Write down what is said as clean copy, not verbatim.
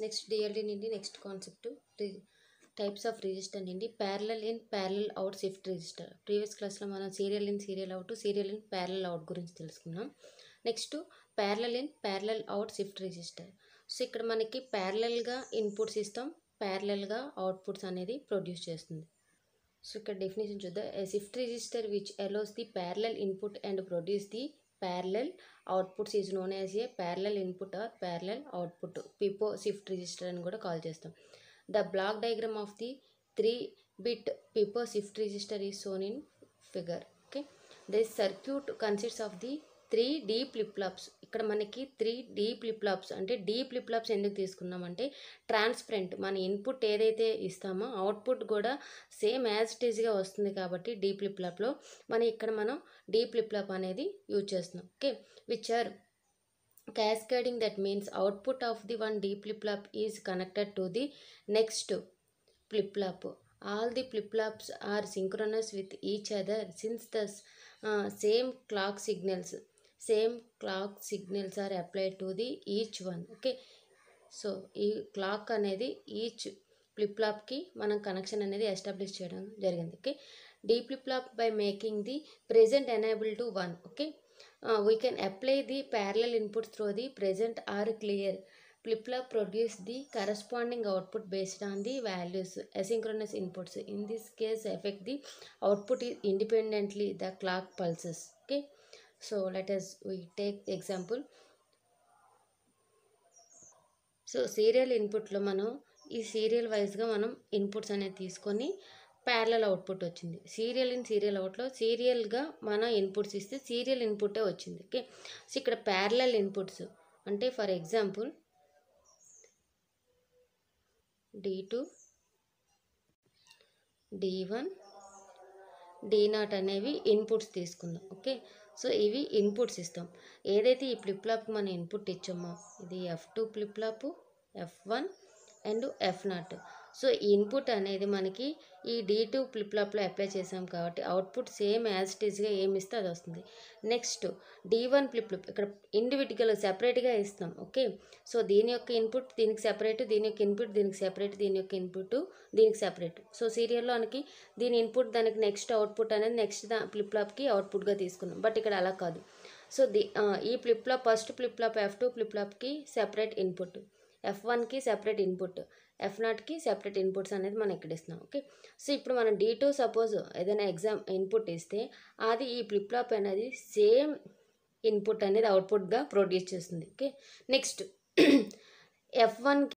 Next DLD నుండి next concept types of register నుండి parallel in parallel out shift register. Previous క్లాస్లో మనం serial in serial out, serial in parallel out గురించి తెలుసుకున్నాం. Next parallel in parallel out shift register. So ఇక్కడ మనకి ప్యారలల్గా inputs ఇస్తాం, ప్యారలల్గా అవుట్పుట్స్ అనేది ప్రొడ్యూస్ చేస్తుంది. సో ఇక్కడ డెఫినేషన్ చూద్దాం. A shift register which allows the parallel input and produce the parallel outputs is known as a parallel input or parallel output. PIPO shift register అని కూడా కాల్ చేస్తాం. The block diagram of the 3-bit PIPO shift register is shown in figure. Okay, this circuit consists of the 3 D flip-flops. ఇక్కడ మనకి 3 D flip-flops అంటే D flip-flops ఎందుకు తీసుకున్నామంటే transparent, మన input ఏదైతే ఇస్తామో అవుట్పుట్ కూడా సేమ్ యాజ్ ఇట్ ఈజ్గా వస్తుంది కాబట్టి D flip-flopలో ఇక్కడ మనం D flip-flop అనేది యూజ్ చేస్తున్నాం. Okay, which are cascading, that means output of the one D flip-flop is connected to the next flip-flop. All the flip-flops are synchronous with each other since the same clock signals are applied to the each one. Okay, so ఈ clock అనేది each ఫ్లిప్లాప్కి మనం connection అనేది establish చేయడం జరిగింది. Okay, D flip-flop by making the present enable to 1. Okay, we can apply the parallel inputs through the present or clear. Flip-flop produce the corresponding output based on the values. Asynchronous inputs in this case affect the output independently the clock pulses. Okay, so let us we take example. So serial ఇన్పుట్లో మనం ఈ serial వైజ్గా మనం inputs అనేది తీసుకొని parallel output వచ్చింది. Serial in serial అవుట్లో సీరియల్గా మనం ఇన్పుట్స్ ఇస్తే సీరియల్ ఇన్పుటే వచ్చింది. ఓకే, సో ఇక్కడ ప్యారలల్ ఇన్పుట్స్ అంటే for example D2, D1, D0 అనేవి ఇన్పుట్స్ తీసుకుందాం. ఓకే, సో ఇవి ఇన్పుట్స్ ఇస్తాం. ఏదైతే ఈ ఫ్లిప్లాప్కి మనం ఇన్పుట్ ఇచ్చామో ఇది F2 flip-flop, F1 and F0. So ఈ ఇన్పుట్ అనేది మనకి ఈ D2 ఫ్లిప్లాప్లో అప్లై చేసాం కాబట్టి అవుట్పుట్ సేమ్ యాజ్ ఇట్ ఈజ్గా ఏమి ఇస్తే అది వస్తుంది. నెక్స్ట్ D1 ఫ్లిప్లాప్ ఇక్కడ ఇండివిజువల్ సెపరేట్గా ఇస్తాం. ఓకే, సో దీని యొక్క ఇన్పుట్ దీనికి సెపరేట్, దీని యొక్క ఇన్పుట్ దీనికి సెపరేట్, దీని యొక్క ఇన్పుట్ దీనికి సెపరేట్. సో సీరియల్లో మనకి దీని ఇన్పుట్ దానికి నెక్స్ట్ అవుట్పుట్ అనేది నెక్స్ట్ ఫ్లిప్లాప్కి అవుట్పుట్గా తీసుకున్నాం. బట్ ఇక్కడ అలా కాదు. సో ఈ ఫ్లిప్లాప్ ఫస్ట్ ఫ్లిప్లాప్ F2 ఫ్లిప్లాప్కి సెపరేట్ ఇన్పుట్, F1కి సెపరేట్ ఇన్పుట్, F0కి సెపరేట్ ఇన్పుట్స్ అనేది మనం ఇక్కడ ఇస్తున్నాం. ఓకే, సో ఇప్పుడు మనం D2 సపోజ్ ఏదైనా ఇన్పుట్ ఇస్తే అది ఈ ఫ్లిప్లాప్ అనేది సేమ్ ఇన్పుట్ అనేది అవుట్పుట్గా ప్రొడ్యూస్ చేస్తుంది. Okay, next F1కి